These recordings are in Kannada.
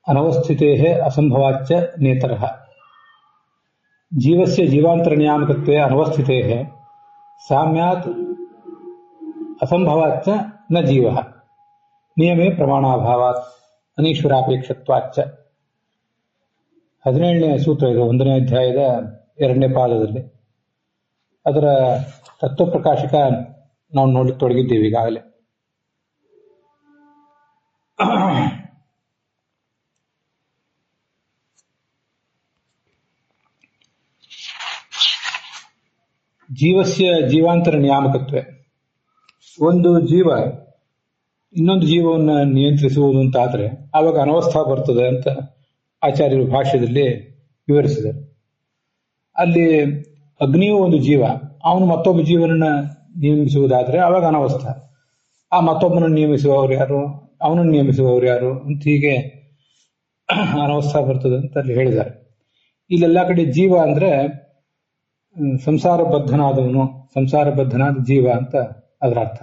ಅನವಸ್ಥಿತೇಃ ಅಸಂಭವಾಚ್ಚ ನೇತರಃ. ಜೀವಸ್ಯ ಜೀವಾಂತರ ನಿಯಾಮಕತ್ವೇ ಅನವಸ್ಥಿತೇಃ ಸಾಮ್ಯಾತ್ ಅಸಂಭವಾಚ್ಚ ನ ಜೀವಃ ನಿಯಮೇ ಪ್ರಮಾಣಾಭಾವಾತ್ ಅನೀಶ್ವರಾಪೇಕ್ಷತ್ವಾಚ್ಚ. 17ನೇ ಸೂತ್ರ ಇದು, 1ನೇ ಅಧ್ಯಾಯದ 2ನೇ ಪಾದದಲ್ಲಿ. ಅದರ ತತ್ವಪ್ರಕಾಶಕ ನಾವು ನೋಡ್ಲಿಕ್ಕೆ ತೊಡಗಿದ್ದೀವಿ ಈಗಾಗಲೇ. ಜೀವಸ್ಯ ಜೀವಾಂತರ ನಿಯಾಮಕತ್ವ. ಒಂದು ಜೀವ ಇನ್ನೊಂದು ಜೀವವನ್ನು ನಿಯಂತ್ರಿಸುವುದು ಅಂತಾದರೆ ಆವಾಗ ಅನವಸ್ಥಾ ಬರ್ತದೆ ಅಂತ ಆಚಾರ್ಯರು ಭಾಷ್ಯದಲ್ಲಿ ವಿವರಿಸಿದರು. ಅಲ್ಲಿ ಅಗ್ನಿಯು ಒಂದು ಜೀವ, ಅವನು ಮತ್ತೊಬ್ಬ ಜೀವನನ್ನ ನಿಯಮಿಸುವುದಾದ್ರೆ ಆವಾಗ ಅನವಸ್ಥಾ. ಆ ಮತ್ತೊಬ್ಬನನ್ನು ನಿಯಮಿಸುವವರು ಯಾರು, ಅವನನ್ನು ನಿಯಮಿಸುವವರು ಯಾರು ಅಂತ ಹೀಗೆ ಅನವಸ್ಥಾ ಬರ್ತದೆ ಅಂತ ಅಲ್ಲಿ ಹೇಳಿದ್ದಾರೆ. ಇಲ್ಲೆಲ್ಲ ಕಡೆ ಜೀವ ಅಂದ್ರೆ ಸಂಸಾರ ಬದ್ಧನಾದವನು, ಸಂಸಾರ ಬದ್ಧನಾದ ಜೀವ ಅಂತ ಅದರ ಅರ್ಥ.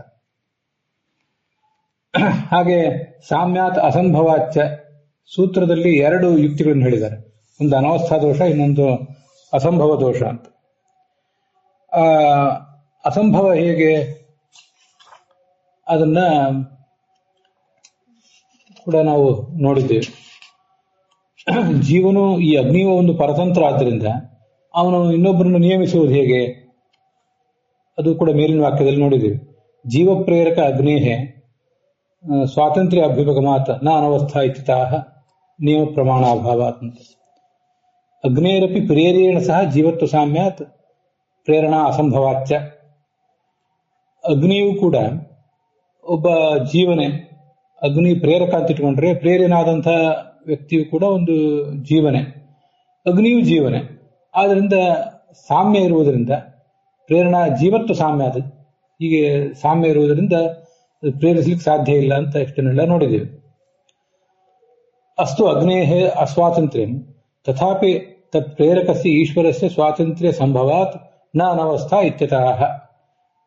ಹಾಗೆ ಸಾಮ್ಯಾತ್ ಅಸಂಭವಾಚ್ಚ ಸೂತ್ರದಲ್ಲಿ 2 ಯುಕ್ತಿಗಳನ್ನು ಹೇಳಿದ್ದಾರೆ. ಒಂದು ಅನವಸ್ಥಾ ದೋಷ, ಇನ್ನೊಂದು ಅಸಂಭವ ದೋಷ ಅಂತ. ಅಸಂಭವ ಹೇಗೆ ಅದನ್ನ ಕೂಡ ನಾವು ನೋಡಿದ್ದೇವೆ. ಜೀವನು, ಈ ಅಗ್ನಿಯು ಒಂದು ಪರತಂತ್ರ ಆದ್ದರಿಂದ ಅವನು ಇನ್ನೊಬ್ಬರನ್ನು ನಿಯಮಿಸುವುದು ಹೇಗೆ, ಅದು ಕೂಡ ಮೇಲಿನ ವಾಕ್ಯದಲ್ಲಿ ನೋಡಿದ್ದೇವೆ. ಜೀವ ಪ್ರೇರಕ ಅಗ್ನೇಹೆ ಸ್ವಾತಂತ್ರ್ಯ ಅಭ್ಯುಪಗಮಾತ್ ನ ಅನವಸ್ಥಾ ಇತ್ಯತಃ ನಿಯಮ ಪ್ರಮಾಣಾಭಾವಾತ್ ಅಂತ. ಅಗ್ನೇರಪಿ ಪ್ರೇರೇಣ ಸಹ ಜೀವತ್ವ ಸಾಮ್ಯಾತ್ ಪ್ರೇರಣಾ ಅಸಂಭವಾಚ್ಯ. ಅಗ್ನಿಯೂ ಕೂಡ ಒಬ್ಬ ಜೀವನೇ, ಅಗ್ನಿ ಪ್ರೇರಕ ಅಂತ ಇಟ್ಕೊಂಡ್ರೆ ಪ್ರೇರಣಾದಂತಹ ವ್ಯಕ್ತಿಯು ಕೂಡ ಒಂದು ಜೀವನೇ, ಅಗ್ನಿಯೂ ಜೀವನೇ. ಆದ್ರಿಂದ ಸಾಮ್ಯ ಇರುವುದರಿಂದ ಪ್ರೇರಣಾ ಜೀವತ್ವ ಸಾಮ್ಯ, ಅದು ಹೀಗೆ ಸಾಮ್ಯ ಇರುವುದರಿಂದ ಪ್ರೇರಿಸಲಿಕ್ಕೆ ಸಾಧ್ಯ ಇಲ್ಲ ಅಂತ ಇಷ್ಟನ್ನೆಲ್ಲ ನೋಡಿದ್ದೇವೆ. ಅಸ್ತು ಅಗ್ನೇಹೇ ಅಸ್ವಾತಂತ್ರ್ಯ ತಥಾಪಿ ತತ್ ಪ್ರೇರಕಸ್ಯ ಈಶ್ವರಸ್ಯ ಸ್ವಾತಂತ್ರ್ಯ ಸಂಭವಾತ್ ನ ಅನವಸ್ಥಾ ಇತ್ಯತಃ.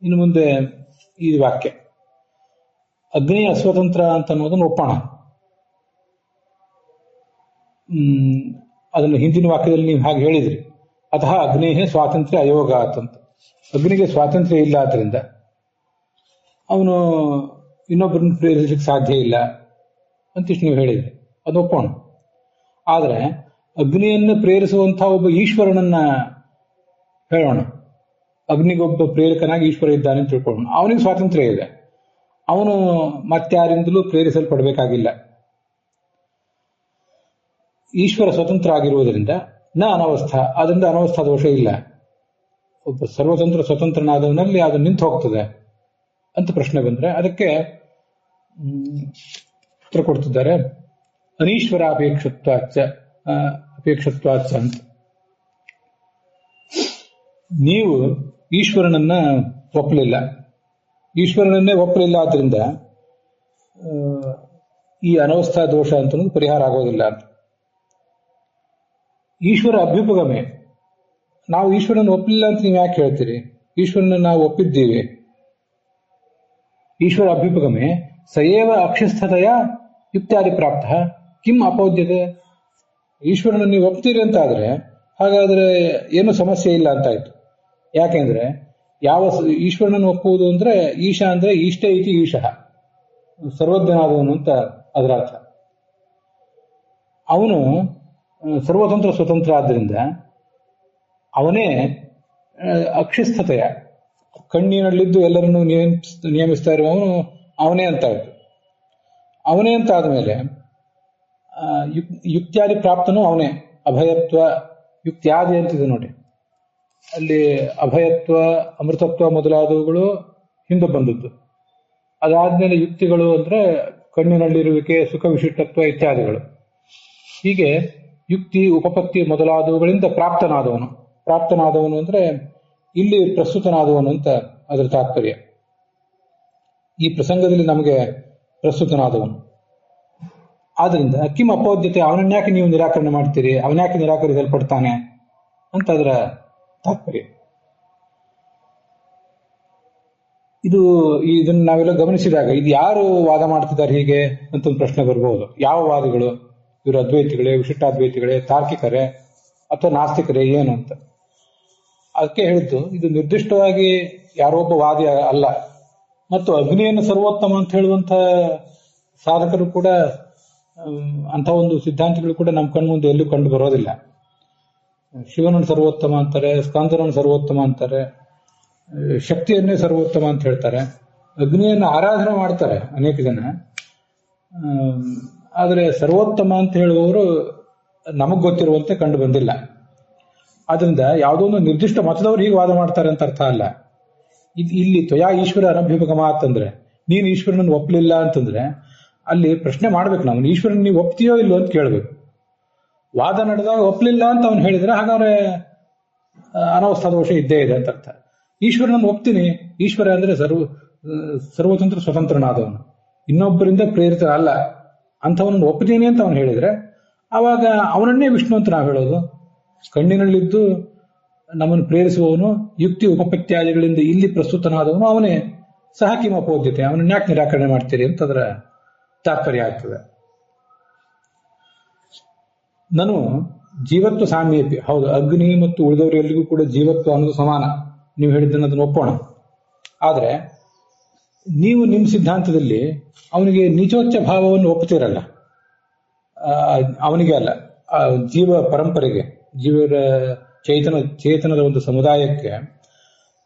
ಇನ್ನು ಮುಂದೆ ಈ ವಾಕ್ಯ ಅಗ್ನಿ ಅಸ್ವತಂತ್ರ ಅಂತ ಅನ್ನೋದನ್ನು ಒಪ್ಪೋಣ. ಅದನ್ನು ಹಿಂದಿನ ವಾಕ್ಯದಲ್ಲಿ ನೀವು ಹಾಗೆ ಹೇಳಿದ್ರಿ, ಅತಃ ಅಗ್ನೇಹೇ ಸ್ವಾತಂತ್ರ್ಯ ಅಯೋಗಾತ್ ಅಂತ. ಅಗ್ನಿಗೆ ಸ್ವಾತಂತ್ರ್ಯ ಇಲ್ಲ, ಆದ್ರಿಂದ ಅವನು ಇನ್ನೊಬ್ಬರನ್ನು ಪ್ರೇರಿಸಲಿಕ್ಕೆ ಸಾಧ್ಯ ಇಲ್ಲ ಅಂತಿಷ್ಟು ನೀವು ಹೇಳಿದ್ರಿ, ಅದು ಒಪ್ಪೋಣ. ಆದರೆ ಅಗ್ನಿಯನ್ನು ಪ್ರೇರಿಸುವಂತಹ ಒಬ್ಬ ಈಶ್ವರನನ್ನ ಹೇಳೋಣ. ಅಗ್ನಿಗೊಬ್ಬ ಪ್ರೇರಕನಾಗಿ ಈಶ್ವರ ಇದ್ದಾನೆ ಅಂತ ತಿಳ್ಕೊಳ್ಳೋಣ. ಅವನಿಗೆ ಸ್ವಾತಂತ್ರ್ಯ ಇದೆ, ಅವನು ಮತ್ತಾರಿಂದಲೂ ಪ್ರೇರಿಸಲ್ಪಡಬೇಕಾಗಿಲ್ಲ. ಈಶ್ವರ ಸ್ವತಂತ್ರ ಆಗಿರುವುದರಿಂದ ನ ಅನವಸ್ಥಾ, ಅದರಿಂದ ಅನವಸ್ಥಾ ದೋಷ ಇಲ್ಲ. ಒಬ್ಬ ಸರ್ವತಂತ್ರ ಸ್ವತಂತ್ರನಾದವನಲ್ಲಿ ಅದು ನಿಂತು ಹೋಗ್ತದೆ ಅಂತ ಪ್ರಶ್ನೆ ಬಂದ್ರೆ ಅದಕ್ಕೆ ಉತ್ತರ ಕೊಡ್ತಿದ್ದಾರೆ. ಅನೀಶ್ವರ ಅಪೇಕ್ಷತ್ವಾಚ ಅಂತ. ನೀವು ಈಶ್ವರನನ್ನ ಒಪ್ಪಲಿಲ್ಲ, ಈಶ್ವರನನ್ನೇ ಒಪ್ಪಲಿಲ್ಲ, ಆದ್ರಿಂದ ಈ ಅನವಸ್ಥಾ ದೋಷ ಅಂತ ಪರಿಹಾರ ಆಗೋದಿಲ್ಲ ಅಂತ. ಈಶ್ವರ ಅಭ್ಯುಪಗಮೆ, ನಾವು ಈಶ್ವರನ ಒಪ್ಪಲಿಲ್ಲ ಅಂತ ನೀವು ಯಾಕೆ ಹೇಳ್ತೀರಿ? ಈಶ್ವರನ ನಾವು ಒಪ್ಪಿದ್ದೀವಿ. ಈಶ್ವರ ಅಭ್ಯುಪಗಮೆ ಸಯೇವ ಅಕ್ಷಿಸ್ಥತೆಯ ಯುಕ್ತಾದಿ ಪ್ರಾಪ್ತ ಕಿಂ ಅಪೌದ್ಯತೆ. ಈಶ್ವರನ ನೀವು ಒಪ್ತೀರಿ ಅಂತ ಆದ್ರೆ ಹಾಗಾದ್ರೆ ಏನು ಸಮಸ್ಯೆ ಇಲ್ಲ ಅಂತಾಯ್ತು. ಯಾಕೆಂದ್ರೆ ಯಾವ ಈಶ್ವರನನ್ನು ಒಪ್ಪುವುದು ಅಂದ್ರೆ ಈಶಾ ಅಂದ್ರೆ ಈಷ್ಟೇ ಇತಿ ಈಶಃ, ಸರ್ವಜ್ಞನಾದವನು ಅಂತ ಅದರ ಅರ್ಥ. ಅವನು ಸರ್ವತಂತ್ರ ಸ್ವತಂತ್ರ ಆದ್ದರಿಂದ ಅವನೇ ಅಕ್ಷಿಸ್ಥತೆಯ, ಕಣ್ಣಿನಲ್ಲಿದ್ದು ಎಲ್ಲರನ್ನು ನಿಯಮಿಸ್ತಾ ಇರುವವನು ಅವನೇ ಅಂತ ಆಯ್ತು. ಅವನೇ ಅಂತ ಆದ್ಮೇಲೆ ಯುಕ್ತ್ಯಾದಿ ಪ್ರಾಪ್ತನೂ ಅವನೇ. ಅಭಯತ್ವ ಯುಕ್ತ್ಯಾದಿ ಅಂತಿದೆ ನೋಡಿ, ಅಲ್ಲಿ ಅಭಯತ್ವ ಅಮೃತತ್ವ ಮೊದಲಾದವುಗಳು ಹಿಂದೆ ಬಂದದ್ದು. ಅದಾದ್ಮೇಲೆ ಯುಕ್ತಿಗಳು ಅಂದ್ರೆ ಕಣ್ಣಿನಲ್ಲಿರುವಿಕೆ, ಸುಖ ವಿಶಿಷ್ಟತ್ವ ಇತ್ಯಾದಿಗಳು. ಹೀಗೆ ಯುಕ್ತಿ ಉಪಪತ್ತಿ ಮೊದಲಾದವುಗಳಿಂದ ಪ್ರಾಪ್ತನಾದವನು ಅಂದ್ರೆ ಇಲ್ಲಿ ಪ್ರಸ್ತುತನಾದವನು ಅಂತ ಅದರ ತಾತ್ಪರ್ಯ. ಈ ಪ್ರಸಂಗದಲ್ಲಿ ನಮಗೆ ಪ್ರಸ್ತುತನಾದವನು. ಆದ್ರಿಂದ ಕಿಂ ಅಪೌದ್ಯತೆ, ಅವನನ್ಯಾಕೆ ನೀವು ನಿರಾಕರಣೆ ಮಾಡ್ತೀರಿ, ಅವನ್ಯಾಕೆ ನಿರಾಕರಿಸಲ್ಪಡ್ತಾನೆ ಅಂತ ಅದರ ತಾತ್ಪರ್ಯ. ಇದನ್ನು ನಾವೆಲ್ಲ ಗಮನಿಸಿದಾಗ ಇದು ಯಾರು ವಾದ ಮಾಡ್ತಿದ್ದಾರೆ ಹೀಗೆ ಅಂತ ಒಂದು ಪ್ರಶ್ನೆ ಬರ್ಬೋದು. ಯಾವ ವಾದಿಗಳು? ಇವರು ಅದ್ವೈತಿಗಳೇ, ವಿಶಿಷ್ಟಾದ್ವೈತಿಗಳೇ, ತಾರ್ಕಿಕರೇ ಅಥವಾ ನಾಸ್ತಿಕರೇ ಏನು ಅಂತ. ಅದಕ್ಕೆ ಹೇಳಿದ್ದು ಇದು ನಿರ್ದಿಷ್ಟವಾಗಿ ಯಾರೊಬ್ಬ ವಾದಿ ಅಲ್ಲ. ಮತ್ತು ಅಗ್ನಿಯನ್ನು ಸರ್ವೋತ್ತಮ ಅಂತ ಹೇಳುವಂತ ಸಾಧಕರು ಕೂಡ ಅಂಥ ಒಂದು ಸಿದ್ಧಾಂತಗಳು ಕೂಡ ನಮ್ಮ ಕಣ್ಮುಂದೆ ಎಲ್ಲೂ ಕಂಡು ಬರೋದಿಲ್ಲ. ಶಿವನನ್ನು ಸರ್ವೋತ್ತಮ ಅಂತಾರೆ, ಸ್ಕಂದನನ್ನು ಸರ್ವೋತ್ತಮ ಅಂತಾರೆ, ಶಕ್ತಿಯನ್ನೇ ಸರ್ವೋತ್ತಮ ಅಂತ ಹೇಳ್ತಾರೆ, ಅಗ್ನಿಯನ್ನು ಆರಾಧನೆ ಮಾಡ್ತಾರೆ ಅನೇಕ ಜನ. ಆದರೆ ಸರ್ವೋತ್ತಮ ಅಂತ ಹೇಳುವವರು ನಮಗ್ ಗೊತ್ತಿರುವಂತೆ ಕಂಡು ಬಂದಿಲ್ಲ. ಆದ್ರಿಂದ ಯಾವುದೋ ಒಂದು ನಿರ್ದಿಷ್ಟ ಮತದವರು ಹೀಗೆ ವಾದ ಮಾಡ್ತಾರೆ ಅಂತ ಅರ್ಥ ಅಲ್ಲ. ಇಲ್ಲಿ ತ್ವಯಾ ಈಶ್ವರ ಅನಭ್ಯುಪಗಮ ಅಂತಂದ್ರೆ ನೀನು ಈಶ್ವರನನ್ನು ಒಪ್ಪಲಿಲ್ಲ ಅಂತಂದ್ರೆ ಅಲ್ಲಿ ಪ್ರಶ್ನೆ ಮಾಡ್ಬೇಕು, ನಾವು ಈಶ್ವರನ್ ನೀವು ಒಪ್ತೀಯೋ ಇಲ್ಲೋ ಅಂತ ಕೇಳ್ಬೇಕು. ವಾದ ನಡೆದಾಗ ಒಪ್ಪಲಿಲ್ಲ ಅಂತ ಅವನು ಹೇಳಿದ್ರೆ ಹಾಗಾದ್ರೆ ಅನವಸ್ಥಾ ದೋಷ ಇದ್ದೇ ಇದೆ ಅಂತ ಅರ್ಥ. ಈಶ್ವರನನ್ನು ಒಪ್ತೀನಿ, ಈಶ್ವರ ಅಂದ್ರೆ ಸರ್ವತಂತ್ರ ಸ್ವತಂತ್ರನಾದವನು, ಇನ್ನೊಬ್ಬರಿಂದ ಪ್ರೇರಿತ ಅಲ್ಲ, ಅಂಥವನನ್ನು ಒಪ್ತೀನಿ ಅಂತ ಅವನು ಹೇಳಿದ್ರೆ ಆವಾಗ ಅವನನ್ನೇ ವಿಷ್ಣು ಅಂತ ನಾವು ಹೇಳೋದು. ಕಣ್ಣಿನಲ್ಲಿದ್ದು ನಮ್ಮನ್ನು ಪ್ರೇರಿಸುವವನು, ಯುಕ್ತಿ ಉಪಪತ್ಯಾದಿಗಳಿಂದ ಇಲ್ಲಿ ಪ್ರಸ್ತುತನಾದವನು ಅವನೇ. ಸಹ ಕಿಮಪೋದ್ಯತೆ, ಅವನನ್ನ ಯಾಕೆ ನಿರಾಕರಣೆ ಮಾಡ್ತೀರಿ ಅಂತ ಅದರ ತಾತ್ಪರ್ಯ ಆಗ್ತದೆ. ನಾನು ಜೀವತ್ವ ಸಾಮ್ಯಪಿ, ಹೌದು, ಅಗ್ನಿ ಮತ್ತು ಉಳಿದವರೆಲ್ಲರಿಗೂ ಕೂಡ ಜೀವತ್ವ ಅನ್ನೋದು ಸಮಾನ, ನೀವು ಹೇಳಿದ್ದನ್ನು ಅದನ್ನು ಒಪ್ಪೋಣ. ಆದ್ರೆ ನೀವು ನಿಮ್ಮ ಸಿದ್ಧಾಂತದಲ್ಲಿ ಅವನಿಗೆ ನೀಚೋಚ್ಚ ಭಾವವನ್ನು ಒಪ್ಪುತ್ತೀರಲ್ಲ, ಅವನಿಗೆ ಅಲ್ಲ, ಜೀವ ಪರಂಪರೆಗೆ, ಜೀವರ ಚೇತನದ ಒಂದು ಸಮುದಾಯಕ್ಕೆ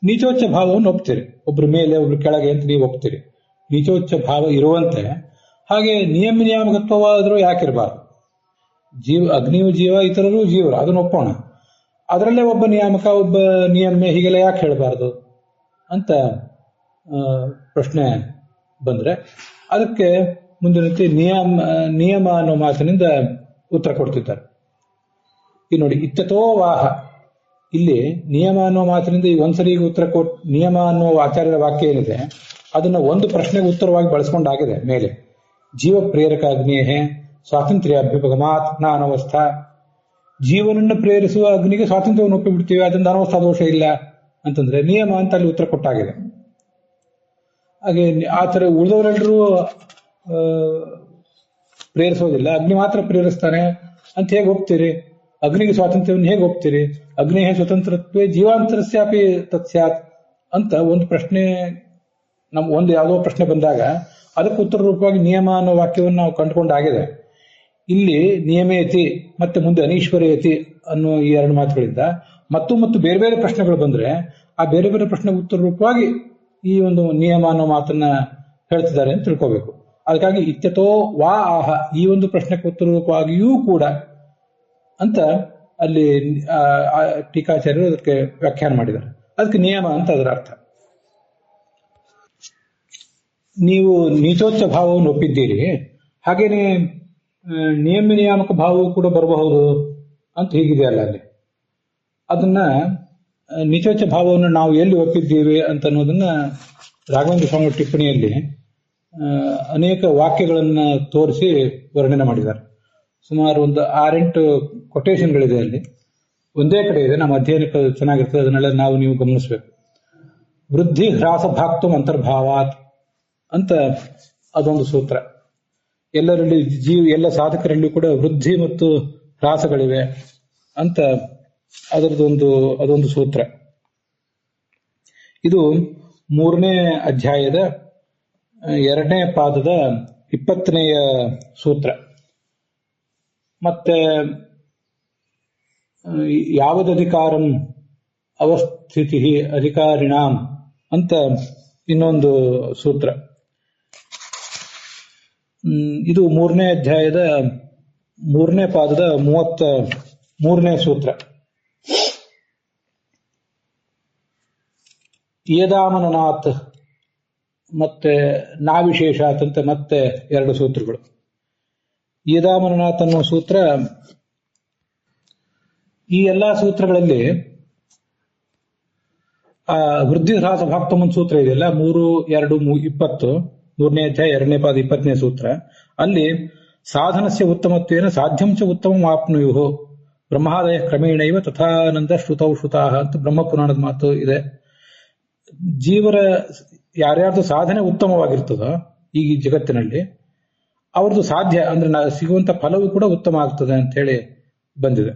ನೀಚೋಚ್ಚ ಭಾವವನ್ನು ಒಪ್ತೀರಿ. ಒಬ್ರ ಮೇಲೆ ಒಬ್ರು ಕೆಳಗೆ ಅಂತ ನೀವು ಒಪ್ತೀರಿ. ನೀಚೋಚ್ಚ ಭಾವ ಇರುವಂತೆ ಹಾಗೆ ನಿಯಾಮಕತ್ವವಾದರೂ ಯಾಕಿರಬಾರ್ದು? ಅಗ್ನಿಯು ಜೀವ, ಇತರರು ಜೀವರು, ಅದನ್ನು ಒಪ್ಪೋಣ. ಅದರಲ್ಲೇ ಒಬ್ಬ ನಿಯಾಮಕ, ಒಬ್ಬ ನಿಯಮ, ಹೀಗೆಲ್ಲ ಯಾಕೆ ಹೇಳಬಾರ್ದು ಅಂತ ಪ್ರಶ್ನೆ ಬಂದ್ರೆ ಅದಕ್ಕೆ ಮುಂದಿನಂತೆ ನಿಯಮ ಅನ್ನೋ ಮಾತಿನಿಂದ ಉತ್ತರ ಕೊಡ್ತಿದ್ದಾರೆ. ಈ ನೋಡಿ, ಇತ್ತತೋ ವಾಹ, ಇಲ್ಲಿ ನಿಯಮ ಅನ್ನೋ ಮಾತಿನಿಂದ ಈ ಒಂದ್ಸರಿ ಉತ್ತರ ನಿಯಮ ಅನ್ನೋ ಆಚಾರ್ಯರ ವಾಕ್ಯ ಏನಿದೆ ಅದನ್ನ ಒಂದು ಪ್ರಶ್ನೆಗೆ ಉತ್ತರವಾಗಿ ಬಳಸ್ಕೊಂಡಾಗಿದೆ ಮೇಲೆ. ಜೀವ ಪ್ರೇರಕ ಅಗ್ನಿಯೇ ಸ್ವಾತಂತ್ರ್ಯ ಅಭ್ಯುಪಗಮಾತ್ ನ ಅನವಸ್ಥಾ. ಜೀವನನ್ನು ಪ್ರೇರಿಸುವ ಅಗ್ನಿಗೆ ಸ್ವಾತಂತ್ರ್ಯವನ್ನು ಒಪ್ಪಿಬಿಡ್ತೀವಿ, ಅದರಿಂದ ಅನವಸ್ಥಾ ದೋಷ ಇಲ್ಲ ಅಂತಂದ್ರೆ ನಿಯಮ ಅಂತ ಅಲ್ಲಿ ಉತ್ತರ ಕೊಟ್ಟಾಗಿದೆ. ಹಾಗೆ ಆ ಥರ ಉಳಿದವರೆಲ್ಲರೂ ಪ್ರೇರಿಸೋದಿಲ್ಲ, ಅಗ್ನಿ ಮಾತ್ರ ಪ್ರೇರಿಸ್ತಾನೆ ಅಂತ ಹೇಗೆ ಒಪ್ತೀರಿ? ಅಗ್ನಿಗೆ ಸ್ವಾತಂತ್ರ್ಯವನ್ನು ಹೇಗೆ ಒಪ್ತೀರಿ? ಅಗ್ನಿ ಸ್ವತಂತ್ರತ್ವೇ ಜೀವಾಂತರಸ್ಯಾಪಿ ತತ್ಸ್ಯಾತ್ ಅಂತ ಒಂದು ಪ್ರಶ್ನೆ, ಒಂದು ಯಾವುದೋ ಪ್ರಶ್ನೆ ಬಂದಾಗ ಅದಕ್ಕೆ ಉತ್ತರ ರೂಪವಾಗಿ ನಿಯಮ ಅನ್ನೋ ವಾಕ್ಯವನ್ನು ನಾವು ಕಂಡುಕೊಂಡಾಗಿದೆ. ಇಲ್ಲಿ ನಿಯಮೇತಿ ಮತ್ತೆ ಮುಂದೆ ಅನೀಶ್ವರೇತಿ ಅನ್ನೋ ಈ ಎರಡು ಮಾತುಗಳಿಂದ ಮತ್ತು ಬೇರೆ ಬೇರೆ ಪ್ರಶ್ನೆಗಳು ಬಂದ್ರೆ ಆ ಬೇರೆ ಬೇರೆ ಪ್ರಶ್ನೆಗೆ ಉತ್ತರ ರೂಪವಾಗಿ ಈ ಒಂದು ನಿಯಮ ಅನ್ನೋ ಮಾತನ್ನ ಹೇಳ್ತಿದ್ದಾರೆ ಅಂತ ತಿಳ್ಕೋಬೇಕು. ಅದಕ್ಕಾಗಿ ಇತ್ಯತೋ ವಾ ಆಹ, ಈ ಒಂದು ಪ್ರಶ್ನೆಗೆ ಉತ್ತರ ರೂಪವಾಗಿಯೂ ಕೂಡ ಅಂತ ಅಲ್ಲಿ ಟೀಕಾಚಾರ್ಯರು ಅದಕ್ಕೆ ವ್ಯಾಖ್ಯಾನ ಮಾಡಿದ್ದಾರೆ. ಅದಕ್ಕೆ ನಿಯಮ ಅಂತ ಅದರ ಅರ್ಥ. ನೀವು ನೀಚೋಚ್ಚ ಭಾವವನ್ನು ಒಪ್ಪಿದ್ದೀರಿ, ಹಾಗೇನೆ ನಿಯಾಮಕ ಭಾವವು ಕೂಡ ಬರಬಹುದು ಅಂತ ಹೀಗಿದೆಯಲ್ಲ ಅಲ್ಲಿ. ಅದನ್ನ ನೀಚೋಚ್ಚ ಭಾವವನ್ನು ನಾವು ಎಲ್ಲಿ ಒಪ್ಪಿದ್ದೀವಿ ಅಂತ ಅನ್ನೋದನ್ನ ರಾಘವೇಂದ್ರ ಸ್ವಾಮಿ ಟಿಪ್ಪಣಿಯಲ್ಲಿ ಅನೇಕ ವಾಕ್ಯಗಳನ್ನ ತೋರಿಸಿ ವರ್ಣನೆ ಮಾಡಿದ್ದಾರೆ. ಸುಮಾರು ಒಂದು 6-8 ಕೊಟೇಶನ್ಗಳಿದೆ ಅಲ್ಲಿ. ಒಂದೇ ಕಡೆ ಇದೆ, ನಮ್ಮ ಅಧ್ಯಯನಕ್ಕೆ ಚೆನ್ನಾಗಿರ್ತದೆ, ಅದನ್ನೆಲ್ಲ ನೀವು ಗಮನಿಸಬೇಕು. ವೃದ್ಧಿ ಹ್ರಾಸ ಭಾಕ್ತುಂ ಅಂತರ್ಭಾವಾತ್ ಅಂತ ಅದೊಂದು ಸೂತ್ರ. ಎಲ್ಲರಲ್ಲಿ ಎಲ್ಲ ಸಾಧಕರಲ್ಲಿ ಕೂಡ ವೃದ್ಧಿ ಮತ್ತು ಹ್ರಾಸಗಳಿವೆ ಅಂತ ಅದೊಂದು ಸೂತ್ರ. ಇದು 3ನೇ ಅಧ್ಯಾಯದ 2ನೇ ಪಾದದ 20ನೇಯ ಸೂತ್ರ. ಮತ್ತೆ ಯಾವದಧಿಕಾರಂ ಅವಸ್ಥಿತಿ ಅಧಿಕಾರಿಣಾಂ ಅಂತ ಇನ್ನೊಂದು ಸೂತ್ರ. ಇದು 3ನೇ ಅಧ್ಯಾಯದ 3ನೇ ಪಾದದ 33ನೇ ಸೂತ್ರ. ಯದಾಮನನಾಥ್ ಮತ್ತೆ ನಾವಿಶೇಷಾತ್ ಅಂತ ಮತ್ತೆ 2 ಸೂತ್ರಗಳು. ಯದಾಮನನಾಥ್ ಅನ್ನೋ ಸೂತ್ರ, ಈ ಎಲ್ಲಾ ಸೂತ್ರಗಳಲ್ಲಿ ವೃದ್ಧಿ ಹ್ರಾಸ ಭಾಕ್ತಮ್ ಒಂದು ಸೂತ್ರ ಇದೆಯಲ್ಲ, 3-2-20, 3ನೇ ಅಧ್ಯಾಯ 2ನೇ ಪಾದ 20ನೇ ಸೂತ್ರ. ಅಲ್ಲಿ ಸಾಧನಸ್ಯ ಉತ್ತಮತ್ವೇನ ಸಾಧ್ಯಂಚ ಉತ್ತಮ ಆಪ್ನುಯು ಬ್ರಹ್ಮಾದಯ ಕ್ರಮೇಣೈವ ತಥಾನಂದ ಶ್ರುತೌ ಶ್ರುತಾಹ ಅಂತ ಬ್ರಹ್ಮಪುರಾಣದ ಮಾತು ಇದೆ. ಜೀವರ ಯಾರ್ಯಾರ್ದು ಸಾಧನೆ ಉತ್ತಮವಾಗಿರ್ತದೋ ಈ ಜಗತ್ತಿನಲ್ಲಿ ಅವ್ರದ್ದು ಸಾಧ್ಯ ಅಂದ್ರೆ ಸಿಗುವಂತ ಫಲವೂ ಕೂಡ ಉತ್ತಮ ಆಗ್ತದೆ ಅಂತ ಹೇಳಿ ಬಂದಿದೆ.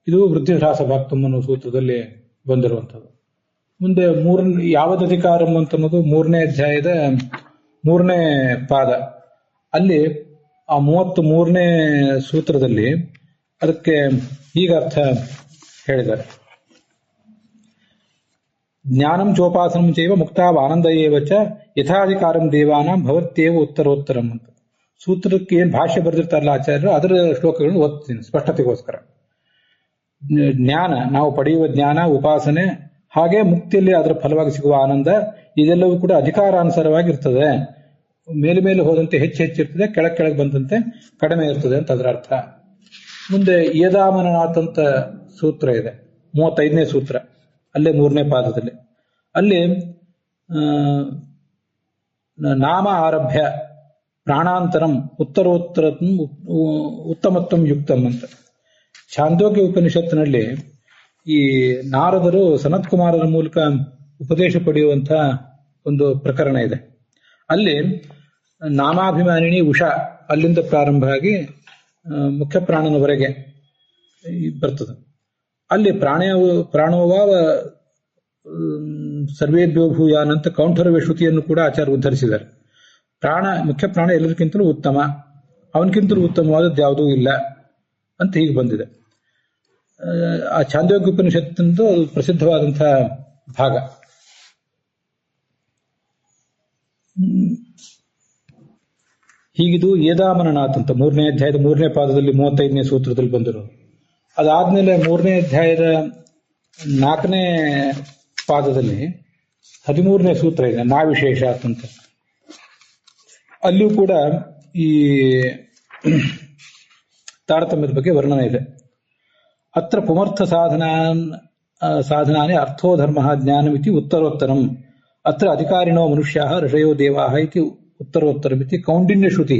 ಇದು ವೃದ್ಧಿಹ್ರಾಸ ಭಾಕ್ತಂ ಅನ್ನೋ ಸೂತ್ರದಲ್ಲಿ ಬಂದಿರುವಂಥದ್ದು. ಮುಂದೆ ಯಾವದಧಿಕಾರಂ ಅಂತನ್ನೋದು 3ನೇ ಅಧ್ಯಾಯದ 3ನೇ ಪಾದ. ಅಲ್ಲಿ ಆ 33ನೇ ಸೂತ್ರದಲ್ಲಿ ಅದಕ್ಕೆ ಈಗ ಅರ್ಥ ಹೇಳಿದ್ದಾರೆ. ಜ್ಞಾನಂ ಚೋಪಾಸನಂ ಚೈವ ಮುಕ್ತಾವ ಆನಂದ ಏವ ಚ ಯಥಾಧಿಕಾರಂ ದೇವಾನಾಂ ಭವತ್ಯೇವ ಉತ್ತರೋತ್ತರಂ ಅಂತ ಸೂತ್ರಕ್ಕೆ ಏನ್ ಭಾಷ್ಯ ಬರೆದಿರ್ತಾರಲ್ಲ ಆಚಾರ್ಯರು, ಅದರ ಶ್ಲೋಕಗಳನ್ನು ಓದ್ತೀನಿ ಸ್ಪಷ್ಟತೆಗೋಸ್ಕರ. ಜ್ಞಾನ, ನಾವು ಪಡೆಯುವ ಜ್ಞಾನ, ಉಪಾಸನೆ, ಹಾಗೆ ಮುಕ್ತಿಯಲ್ಲಿ ಅದರ ಫಲವಾಗಿ ಸಿಗುವ ಆನಂದ, ಇದೆಲ್ಲವೂ ಕೂಡ ಅಧಿಕಾರಾನುಸಾರವಾಗಿರ್ತದೆ. ಮೇಲೆ ಮೇಲೆ ಹೋದಂತೆ ಹೆಚ್ಚು ಹೆಚ್ಚಿರ್ತದೆ, ಕೆಳಗೆ ಬಂದಂತೆ ಕಡಿಮೆ ಇರ್ತದೆ ಅಂತ ಅದರ ಅರ್ಥ. ಮುಂದೆ ಯದಾಮನನಾಥ್ ಅಂತ ಸೂತ್ರ ಇದೆ, 35ನೇ ಸೂತ್ರ, ಅಲ್ಲೇ 3ನೇ ಪಾದದಲ್ಲಿ. ಅಲ್ಲಿ ನಾಮ ಆರಭ್ಯ ಪ್ರಾಣಾಂತರಂ ಉತ್ತರೋತ್ತರ ಉತ್ತಮತ್ವಂ ಯುಕ್ತಂ ಅಂತ ಛಾಂದೋಗ್ಯ ಉಪನಿಷತ್ತಿನಲ್ಲಿ ಈ ನಾರದರು ಸನತ್ ಕುಮಾರರ ಮೂಲಕ ಉಪದೇಶ ಪಡೆಯುವಂತಹ ಒಂದು ಪ್ರಕರಣ ಇದೆ. ಅಲ್ಲಿ ನಾಮಾಭಿಮಾನಿನಿ ಉಷಾ ಅಲ್ಲಿಂದ ಪ್ರಾರಂಭ ಆಗಿ ಮುಖ್ಯ ಪ್ರಾಣನವರೆಗೆ ಬರ್ತದೆ. ಅಲ್ಲಿ ಪ್ರಾಣೋವಾವ ಸರ್ವೇಭ್ಯೋ ಭೂಯಾನ್ ಅಂತ ಕೌಂಠರವ್ಯ ಶ್ರುತಿಯನ್ನು ಕೂಡ ಆಚಾರ್ಯ ಉದ್ಧರಿಸಿದ್ದಾರೆ. ಮುಖ್ಯ ಪ್ರಾಣ ಎಲ್ಲರಿಗಿಂತಲೂ ಉತ್ತಮ, ಅವನಕ್ಕಿಂತಲೂ ಉತ್ತಮವಾದದ್ದು ಯಾವುದೂ ಇಲ್ಲ ಅಂತ ಹೀಗೆ ಬಂದಿದೆ. ಆ ಛಾಂದೋಗ್ಯ ಉಪನಿಷತ್ತಂದು ಪ್ರಸಿದ್ಧವಾದಂತಹ ಭಾಗ. ಹೀಗಿದು ಯದಾಮನನಾಥ್ ಅಂತ 3ನೇ ಅಧ್ಯಾಯದ 3ನೇ ಪಾದದಲ್ಲಿ 35ನೇ ಸೂತ್ರದಲ್ಲಿ ಬಂದಿರೋದು. ಅದಾದ್ಮೇಲೆ 3ನೇ ಅಧ್ಯಾಯದ 4ನೇ ಪಾದದಲ್ಲಿ 13ನೇ ಸೂತ್ರ ಇದೆ, ನಾವಿಶೇಷ ಅಂತ. ಅಲ್ಲಿಯೂ ಕೂಡ ಈ ತಾರತಮ್ಯದ ಬಗ್ಗೆ ವರ್ಣನೆ ಇದೆ. ಅತ್ರ ಪುಮರ್ಥ ಸಾಧನಾನಿ ಅರ್ಥೋ ಧರ್ಮ ಜ್ಞಾನಮಿತಿ ಉತ್ತರೋತ್ತರಂ ಅತ್ರ ಅಧಿಕಾರಿಣೋ ಮನುಷ್ಯಾ ಋಷಯೋ ದೇವಾಃ ಇತಿ ಉತ್ತರೋತ್ತರಮಿತಿ ಕೌಂಡಿನ್ಯ ಶ್ರುತಿ.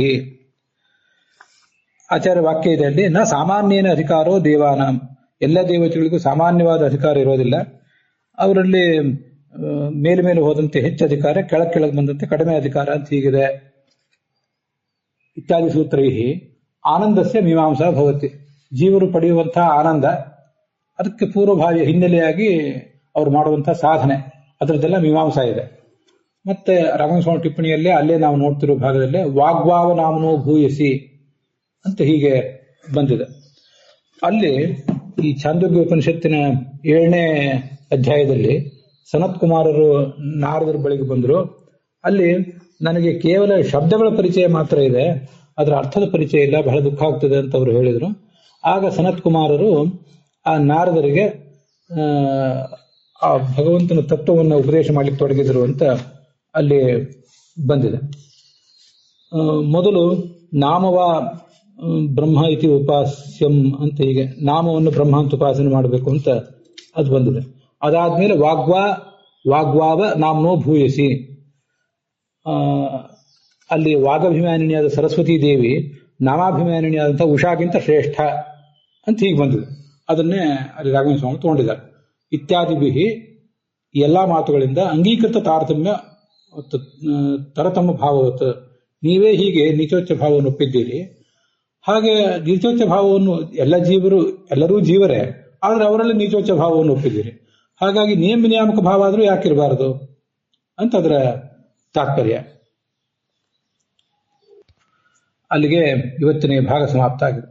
ಆಚಾರ್ಯ ವಾಕ್ಯ ಇದೆ ಅಲ್ಲಿ, ನ ಸಾಮಾನ್ಯೇನ ಅಧಿಕಾರೋ ದೇವಾನಾಂ, ಎಲ್ಲ ದೇವತೆಗಳಿಗೂ ಸಾಮಾನ್ಯವಾದ ಅಧಿಕಾರ ಇರೋದಿಲ್ಲ. ಅವರಲ್ಲಿ ಮೇಲೆ ಮೇಲೆ ಹೋದಂತೆ ಹೆಚ್ಚು ಅಧಿಕಾರ, ಕೆಳಗೆ ಬಂದಂತೆ ಕಡಿಮೆ ಅಧಿಕಾರ ಅಂತ ಹೀಗಿದೆ. ಇತ್ಯಾದಿ ಸೂತ್ರೈ ಆನಂದಸ್ಯ ಮೀಮಾಂಸಾ ಭವತಿ. ಜೀವರು ಪಡೆಯುವಂತಹ ಆನಂದ, ಅದಕ್ಕೆ ಪೂರ್ವಭಾವಿಯ ಹಿನ್ನೆಲೆಯಾಗಿ ಅವರು ಮಾಡುವಂತಹ ಸಾಧನೆ, ಅದರದ್ದೆಲ್ಲ ಮೀಮಾಂಸಾ ಇದೆ. ಮತ್ತೆ ರಾಘವೇಂದ್ರ ಟಿಪ್ಪಣಿಯಲ್ಲೇ ಅಲ್ಲೇ ನಾವು ನೋಡ್ತಿರೋ ಭಾಗದಲ್ಲೇ ವಾಗ್ವಾವ ನಾಮನೋ ಭೂಯಸಿ ಅಂತ ಹೀಗೆ ಬಂದಿದೆ. ಅಲ್ಲಿ ಈ ಛಾಂದೋಗ್ಯ ಉಪನಿಷತ್ತಿನ 7ನೇ ಅಧ್ಯಾಯದಲ್ಲಿ ಸನತ್ ಕುಮಾರರು ನಾರದರ ಬಳಿಗೆ ಬಂದರು. ಅಲ್ಲಿ ನನಗೆ ಕೇವಲ ಶಬ್ದಗಳ ಪರಿಚಯ ಮಾತ್ರ ಇದೆ, ಅದರ ಅರ್ಥದ ಪರಿಚಯ ಇಲ್ಲ, ಬಹಳ ದುಃಖ ಆಗ್ತದೆ ಅಂತ ಅವರು ಹೇಳಿದರು. ಆಗ ಸನತ್ ಕುಮಾರರು ಆ ನಾರದರಿಗೆ ಆ ಭಗವಂತನ ತತ್ವವನ್ನು ಉಪದೇಶ ಮಾಡಲಿಕ್ಕೆ ತೊಡಗಿದರು ಅಂತ ಅಲ್ಲಿ ಬಂದಿದೆ. ಮೊದಲು ನಾಮವ ಬ್ರಹ್ಮ ಇತಿ ಉಪಾಸ್ಯಂ ಅಂತ ಹೀಗೆ ನಾಮವನ್ನು ಬ್ರಹ್ಮ ಅಂತ ಉಪಾಸನೆ ಮಾಡಬೇಕು ಅಂತ ಅದು ಬಂದಿದೆ. ಅದಾದ್ಮೇಲೆ ವಾಗ್ವಾವ ನಾಮ್ನೋ ಭೂಯಸಿ, ಅಲ್ಲಿ ವಾಗಭಿಮಾನಿನಿಯಾದ ಸರಸ್ವತೀ ದೇವಿ ನಾಮಾಭಿಮಾನಿನಿಯಾದಂತಹ ಉಷಾಗಿಂತ ಶ್ರೇಷ್ಠ ಅಂತ ಹೀಗೆ ಬಂದಿದೆ. ಅದನ್ನೇ ಅಲ್ಲಿ ರಾಘವೇಂದ್ರ ಸ್ವಾಮಿ ತಗೊಂಡಿದ್ದಾರೆ. ಇತ್ಯಾದಿ ಎಲ್ಲಾ ಮಾತುಗಳಿಂದ ಅಂಗೀಕೃತ ತಾರತಮ್ಯ ತರತಮ್ಮ ಭಾವವತ್, ನೀವೇ ಹೀಗೆ ನೀಚೋಚ್ಚ ಭಾವವನ್ನು ಒಪ್ಪಿದ್ದೀರಿ. ಹಾಗೆ ನೀಚೋಚ್ಚ ಭಾವವನ್ನು ಎಲ್ಲರೂ ಜೀವರೇ, ಆದ್ರೆ ಅವರಲ್ಲಿ ನೀಚೋಚ್ಚ ಭಾವವನ್ನು ಒಪ್ಪಿದ್ದೀರಿ. ಹಾಗಾಗಿ ನಿಯಾಮಕ ಭಾವ ಆದ್ರೂ ಯಾಕಿರಬಾರದು ಅಂತ ಅದರ ತಾತ್ಪರ್ಯ. ಅಲ್ಲಿಗೆ ಇವತ್ತಿನ ಭಾಗ ಸಮಾಪ್ತ ಆಗಿದೆ.